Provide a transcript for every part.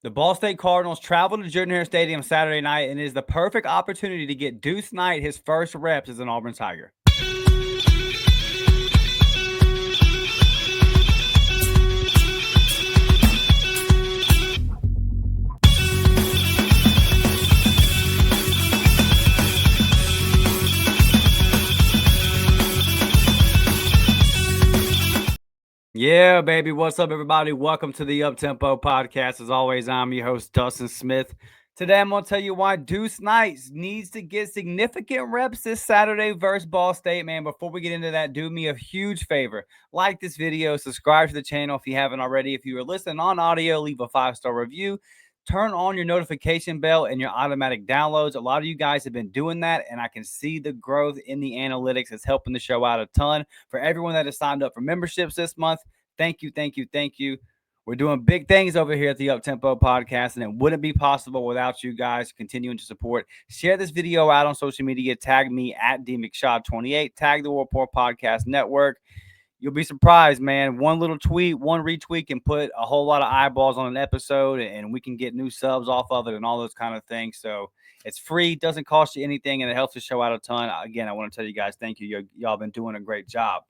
The Ball State Cardinals travel to Jordan-Hare Stadium Saturday night, and it is the perfect opportunity to get Deuce Knight his first reps as an Auburn Tiger. Yeah, baby. What's up, everybody? Welcome to the Up-Tempo Podcast. As always, I'm your host, Dustin Smith. Today, I'm going to tell you why Deuce Knight needs to get significant reps this Saturday versus Ball State, man. Before we get into that, do me a huge favor. Like this video, subscribe to the channel if you haven't already. If you are listening on audio, leave a 5-star review. Turn on your notification bell and your automatic downloads. A lot of you guys have been doing that, and I can see the growth in the analytics. It's helping the show out a ton. For everyone that has signed up for memberships this month, thank you, thank you, thank you. We're doing big things over here at the Up-Tempo Podcast, and it wouldn't be possible without you guys continuing to support. Share this video out on social media. Tag me at DMcShaw28. Tag the Warport Podcast Network. You'll be surprised, man. One little tweet, one retweet can put a whole lot of eyeballs on an episode, and we can get new subs off of it and all those kind of things. So it's free, doesn't cost you anything, and it helps the show out a ton. Again, I want to tell you guys thank you. Y'all been doing a great job.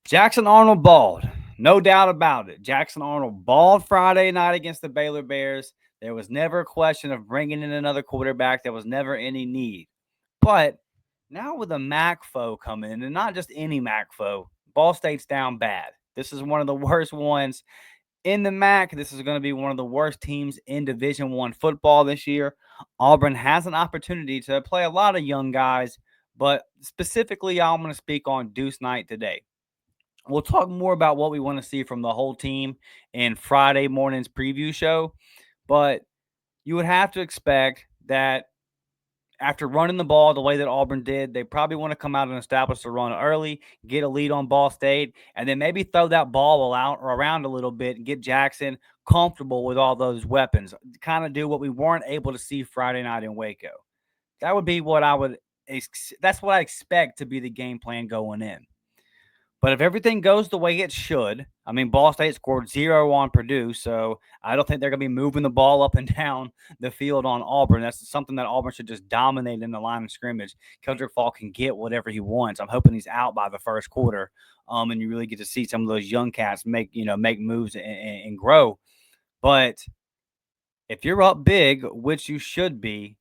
Jackson Arnold balled. No doubt about it. Jackson Arnold balled Friday night against the Baylor Bears. There was never a question of bringing in another quarterback. There was never any need. But now with a MAC-foe coming in, and not just any MAC-foe, Ball State's down bad. This is one of the worst ones in the MAC. This is going to be one of the worst teams in Division I football this year. Auburn has an opportunity to play a lot of young guys, but specifically, I'm going to speak on Deuce Knight today. We'll talk more about what we want to see from the whole team in Friday morning's preview show, but you would have to expect that after running the ball the way that Auburn did, they probably want to come out and establish the run early, get a lead on Ball State, and then maybe throw that ball out or around a little bit and get Jackson comfortable with all those weapons. Kind of do what we weren't able to see Friday night in Waco. That would be what that's what I expect to be the game plan going in. But if everything goes the way it should, I mean, Ball State scored 0 on Purdue, so I don't think they're going to be moving the ball up and down the field on Auburn. That's something that Auburn should just dominate in the line of scrimmage. Kendrick Fall can get whatever he wants. I'm hoping he's out by the first quarter, and you really get to see some of those young cats make moves and grow. But if you're up big, which you should be,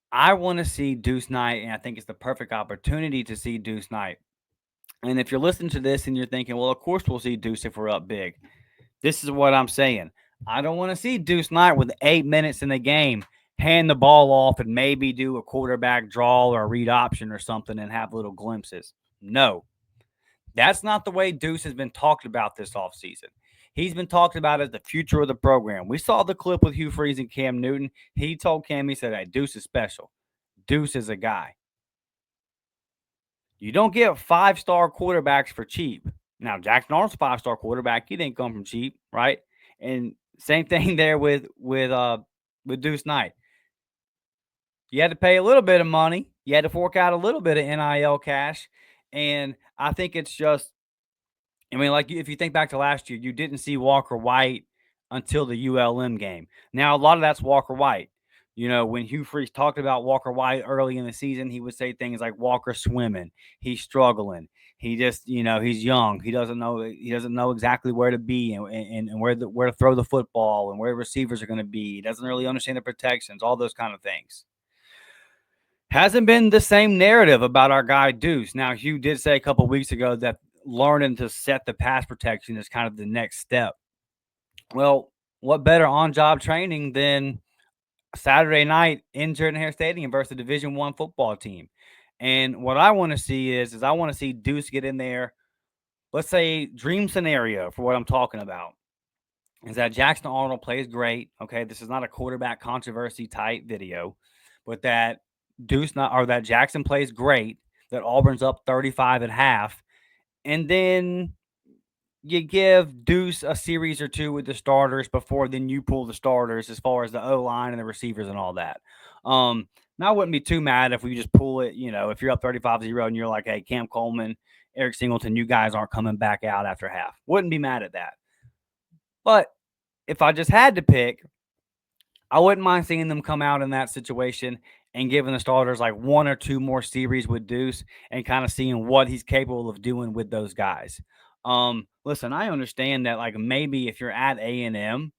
I want to see Deuce Knight, and I think it's the perfect opportunity to see Deuce Knight. And if you're listening to this and you're thinking, well, of course we'll see Deuce if we're up big. This is what I'm saying. I don't want to see Deuce Knight with 8 minutes in the game hand the ball off and maybe do a quarterback draw or a read option or something and have little glimpses. No. That's not the way Deuce has been talked about this offseason. He's been talked about as the future of the program. We saw the clip with Hugh Freeze and Cam Newton. He told Cam, he said, hey, Deuce is special. Deuce is a guy. You don't get 5-star quarterbacks for cheap. Now, Jackson Arnold's a 5-star quarterback. He didn't come from cheap, right? And same thing there with Deuce Knight. You had to pay a little bit of money. You had to fork out a little bit of NIL cash. And I think it's just, I mean, like if you think back to last year, you didn't see Walker White until the ULM game. Now, a lot of that's Walker White. You know, when Hugh Freeze talked about Walker White early in the season, he would say things like Walker's swimming. He's struggling. He just, he's young. He doesn't know exactly where to be and where to throw the football and where receivers are going to be. He doesn't really understand the protections, all those kind of things. Hasn't been the same narrative about our guy Deuce. Now, Hugh did say a couple of weeks ago that learning to set the pass protection is kind of the next step. Well, what better on-job training than Saturday night in Jordan-Hare Stadium versus a Division I football team? And what I want to see is I want to see Deuce get in there. Let's say dream scenario for what I'm talking about is that Jackson Arnold plays great. Okay, this is not a quarterback controversy type video, but that that Jackson plays great, that Auburn's up 35 at half, and then you give Deuce a series or two with the starters before then you pull the starters as far as the O-line and the receivers and all that. Now, I wouldn't be too mad if we just pull it, if you're up 35-0 and you're like, hey, Cam Coleman, Eric Singleton, you guys aren't coming back out after half. Wouldn't be mad at that. But if I just had to pick, I wouldn't mind seeing them come out in that situation and giving the starters like one or two more series with Deuce and kind of seeing what he's capable of doing with those guys. Listen, I understand that like maybe if you're at A&M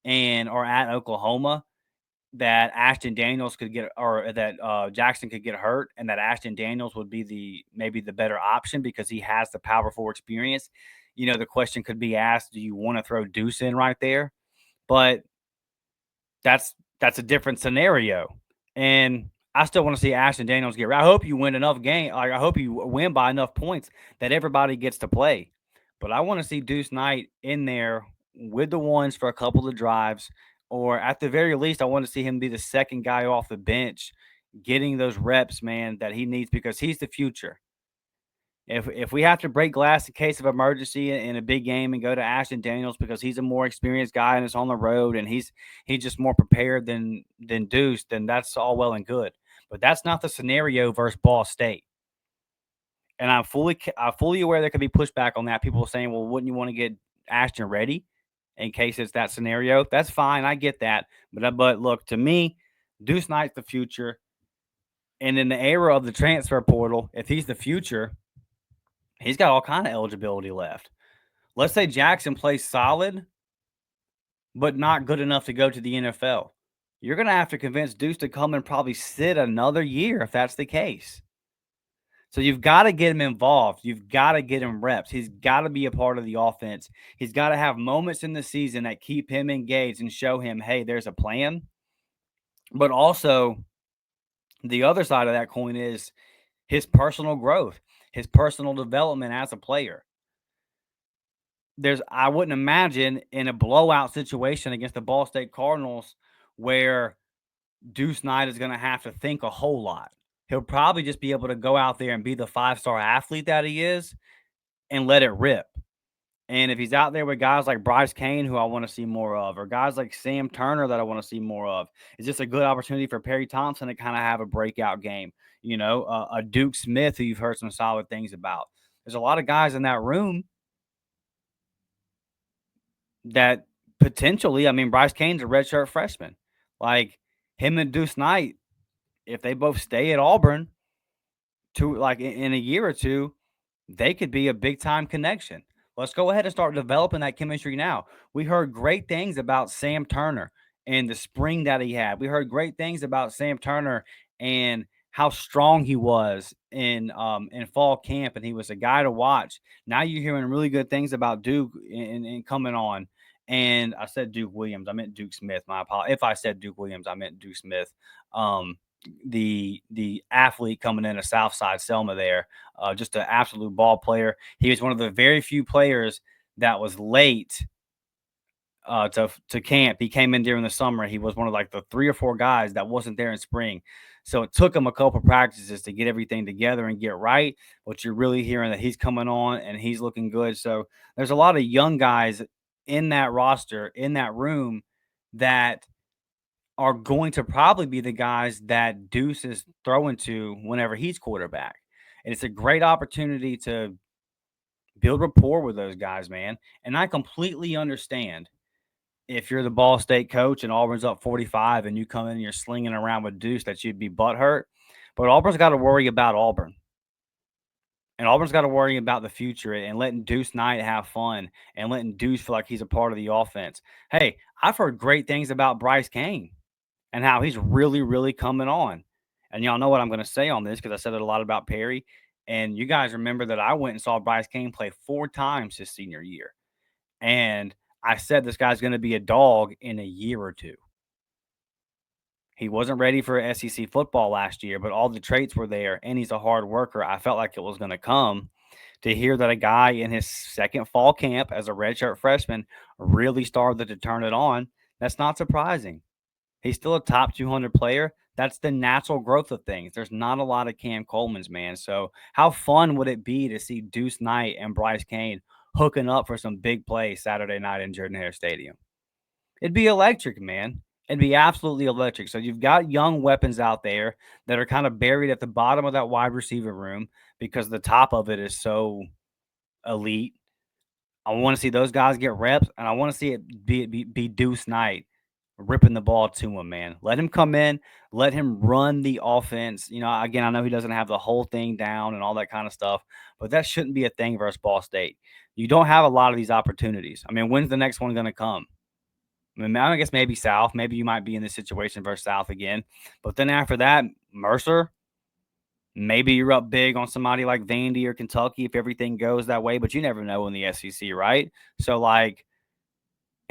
and or at Oklahoma, that Ashton Daniels could get or that Jackson could get hurt, and that Ashton Daniels would be the maybe the better option because he has the Power Four experience. The question could be asked: do you want to throw Deuce in right there? But that's a different scenario. And I still want to see Ashton Daniels get right. I hope you win enough game. Like I hope you win by enough points that everybody gets to play. But I want to see Deuce Knight in there with the ones for a couple of drives, or at the very least, I want to see him be the second guy off the bench, getting those reps, man, that he needs because he's the future. If we have to break glass in case of emergency in a big game and go to Ashton Daniels because he's a more experienced guy and it's on the road and he's just more prepared than Deuce, then that's all well and good. But that's not the scenario versus Ball State. And I'm fully aware there could be pushback on that. People saying, "Well, wouldn't you want to get Ashton ready in case it's that scenario?" That's fine. I get that. But look, to me, Deuce Knight's the future. And in the era of the transfer portal, if he's the future, he's got all kind of eligibility left. Let's say Jackson plays solid, but not good enough to go to the NFL. You're going to have to convince Deuce to come and probably sit another year if that's the case. So you've got to get him involved. You've got to get him reps. He's got to be a part of the offense. He's got to have moments in the season that keep him engaged and show him, hey, there's a plan. But also, the other side of that coin is his personal growth, his personal development as a player. I wouldn't imagine in a blowout situation against the Ball State Cardinals where Deuce Knight is going to have to think a whole lot. He'll probably just be able to go out there and be the 5-star athlete that he is and let it rip. And if he's out there with guys like Bryce Kane, who I want to see more of, or guys like Sam Turner that I want to see more of, it's just a good opportunity for Perry Thompson to kind of have a breakout game. A Duke Smith who you've heard some solid things about. There's a lot of guys in that room that potentially, I mean, Bryce Kane's a redshirt freshman. Like him and Deuce Knight, if they both stay at Auburn in a year or two, they could be a big time connection. Let's go ahead and start developing that chemistry now. We heard great things about Sam Turner and the spring that he had. We heard great things about Sam Turner and how strong he was in fall camp, and he was a guy to watch. Now you're hearing really good things about Duke and coming on. And I said Duke Williams. I meant Duke Smith. My apologies. If I said Duke Williams, I meant Duke Smith. The athlete coming in a Southside Selma there, just an absolute ball player. He was one of the very few players that was late to camp. He came in during the summer. He was one of like the 3 or 4 guys that wasn't there in spring. So it took him a couple practices to get everything together and get right. But you're really hearing that he's coming on and he's looking good. So there's a lot of young guys in that roster, in that room, that are going to probably be the guys that Deuce is throwing to whenever he's quarterback. And it's a great opportunity to build rapport with those guys, man. And I completely understand if you're the Ball State coach and Auburn's up 45 and you come in and you're slinging around with Deuce, that you'd be butthurt. But Auburn's got to worry about Auburn. And Auburn's got to worry about the future and letting Deuce Knight have fun and letting Deuce feel like he's a part of the offense. Hey, I've heard great things about Bryce Kane and how he's really, really coming on. And y'all know what I'm going to say on this because I said it a lot about Perry. And you guys remember that I went and saw Bryce Kane play 4 times his senior year. And I said this guy's going to be a dog in a year or two. He wasn't ready for SEC football last year, but all the traits were there, and he's a hard worker. I felt like it was going to come. To hear that a guy in his second fall camp as a redshirt freshman really started to turn it on, that's not surprising. He's still a top 200 player. That's the natural growth of things. There's not a lot of Cam Coleman's, man. So how fun would it be to see Deuce Knight and Bryce Kane hooking up for some big plays Saturday night in Jordan-Hare Stadium? It'd be electric, man. It'd be absolutely electric. So you've got young weapons out there that are kind of buried at the bottom of that wide receiver room because the top of it is so elite. I want to see those guys get reps, and I want to see it be Deuce Knight ripping the ball to him, man. Let him come in, let him run the offense. Again, I know he doesn't have the whole thing down and all that kind of stuff, but that shouldn't be a thing versus Ball State. You don't have a lot of these opportunities. I mean, when's the next one going to come? I guess maybe South. Maybe you might be in this situation versus South again. But then after that, Mercer, maybe you're up big on somebody like Vandy or Kentucky if everything goes that way, but you never know in the SEC, right? So, like,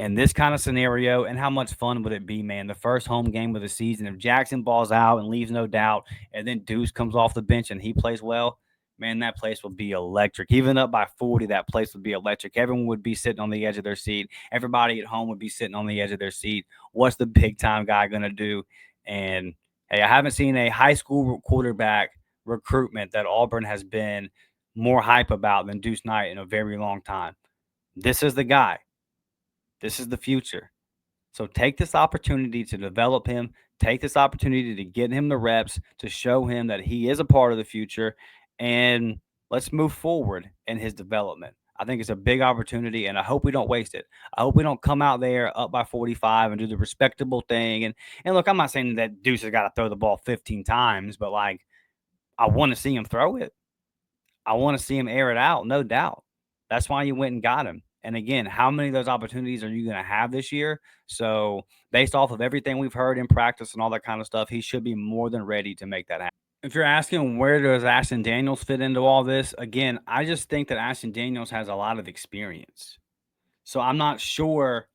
in this kind of scenario, and how much fun would it be, man? The first home game of the season, if Jackson balls out and leaves no doubt, and then Deuce comes off the bench and he plays well, man, that place will be electric. Even up by 40, that place would be electric. Everyone would be sitting on the edge of their seat. Everybody at home would be sitting on the edge of their seat. What's the big time guy going to do? And hey, I haven't seen a high school quarterback recruitment that Auburn has been more hype about than Deuce Knight in a very long time. This is the guy. This is the future. So take this opportunity to develop him. Take this opportunity to get him the reps, to show him that he is a part of the future, and let's move forward in his development. I think it's a big opportunity, and I hope we don't waste it. I hope we don't come out there up by 45 and do the respectable thing. And look, I'm not saying that Deuce has got to throw the ball 15 times, but like I want to see him throw it. I want to see him air it out, no doubt. That's why you went and got him. And again, how many of those opportunities are you going to have this year? So, based off of everything we've heard in practice and all that kind of stuff, he should be more than ready to make that happen. If you're asking where does Ashton Daniels fit into all this, again, I just think that Ashton Daniels has a lot of experience. So, I'm not sure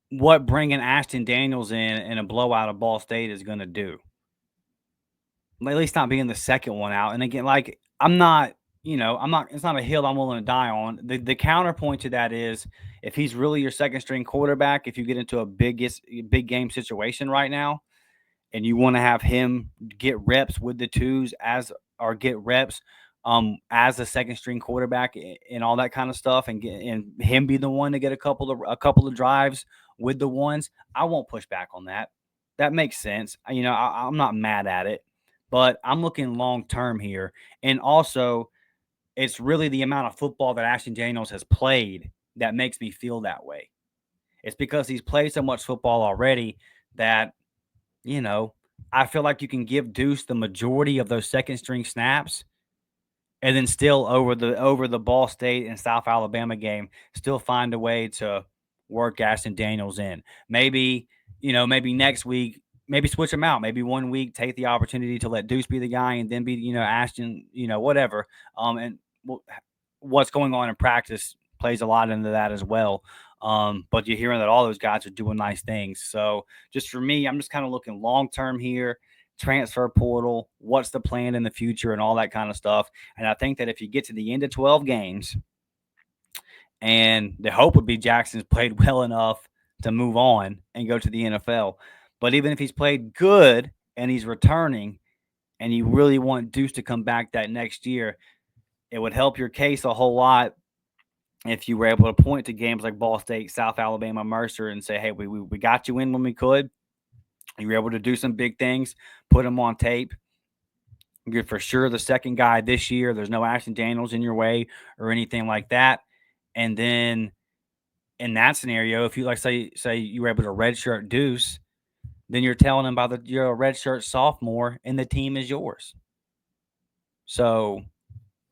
what bringing Ashton Daniels in a blowout of Ball State is going to do. At least not being the second one out. And again, like I'm not, it's not a hill I'm willing to die on. The counterpoint to that is if he's really your second string quarterback, if you get into a big game situation right now, and you want to have him get reps with the twos or get reps as a second string quarterback and all that kind of stuff, and him be the one to get a couple of drives with the ones, I won't push back on that. That makes sense. I'm not mad at it, but I'm looking long term here, and also it's really the amount of football that Ashton Daniels has played that makes me feel that way. It's because he's played so much football already that you know, I feel like you can give Deuce the majority of those second string snaps and then still over the Ball State and South Alabama game, still find a way to work Ashton Daniels in. Maybe next week, maybe switch him out. Maybe one week take the opportunity to let Deuce be the guy and then be, Ashton, whatever. And what's going on in practice plays a lot into that as well. But you're hearing that all those guys are doing nice things. So just for me, I'm just kind of looking long term here, transfer portal, what's the plan in the future, and all that kind of stuff. And I think that if you get to the end of 12 games, and the hope would be Jackson's played well enough to move on and go to the NFL. But even if he's played good and he's returning, and you really want Deuce to come back that next year, it would help your case a whole lot if you were able to point to games like Ball State, South Alabama, Mercer, and say, hey, we got you in when we could. You were able to do some big things, put them on tape. You're for sure the second guy this year. There's no Ashton Daniels in your way or anything like that. And then in that scenario, if you say you were able to redshirt Deuce, then you're telling him you're a redshirt sophomore and the team is yours. So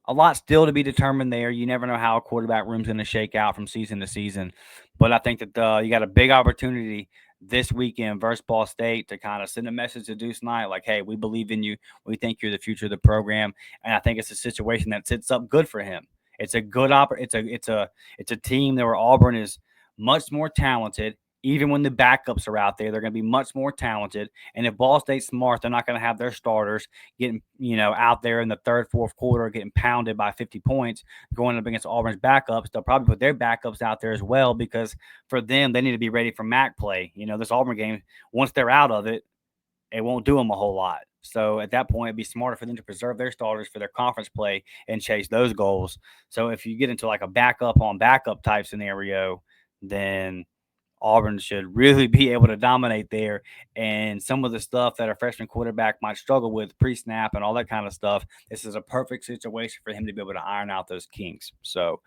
a lot still to be determined there. You never know how a quarterback room's going to shake out from season to season. But I think that you got a big opportunity this weekend versus Ball State to kind of send a message to Deuce Knight like, hey, we believe in you. We think you're the future of the program. And I think it's a situation that sets up good for him. It's a good it's a team where Auburn is much more talented. Even when the backups are out there, they're going to be much more talented. And if Ball State's smart, they're not going to have their starters getting, out there in the third, fourth quarter, getting pounded by 50 points, going up against Auburn's backups. They'll probably put their backups out there as well because for them, they need to be ready for MAC play. This Auburn game, once they're out of it, it won't do them a whole lot. So at that point, it'd be smarter for them to preserve their starters for their conference play and chase those goals. So if you get into like a backup on backup type scenario, then Auburn should really be able to dominate there. And some of the stuff that a freshman quarterback might struggle with pre-snap and all that kind of stuff, this is a perfect situation for him to be able to iron out those kinks. So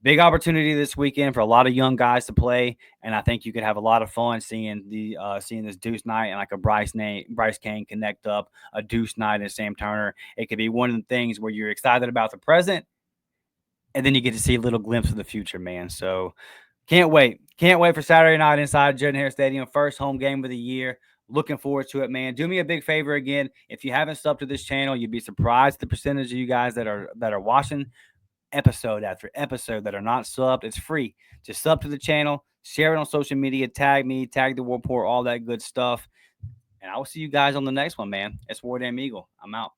big opportunity this weekend for a lot of young guys to play, and I think you could have a lot of fun seeing this Deuce Knight and like a Bryce Kane connect up, a Deuce Knight and Sam Turner. It could be one of the things where you're excited about the present, and then you get to see a little glimpse of the future, man. So can't wait. Can't wait for Saturday night inside Jordan Hare Stadium. First home game of the year. Looking forward to it, man. Do me a big favor again. If you haven't subbed to this channel, you'd be surprised the percentage of you guys that are watching episode after episode that are not subbed. It's free. Just sub to the channel, share it on social media, tag me, tag the War Report, all that good stuff. And I will see you guys on the next one, man. It's War Damn Eagle. I'm out.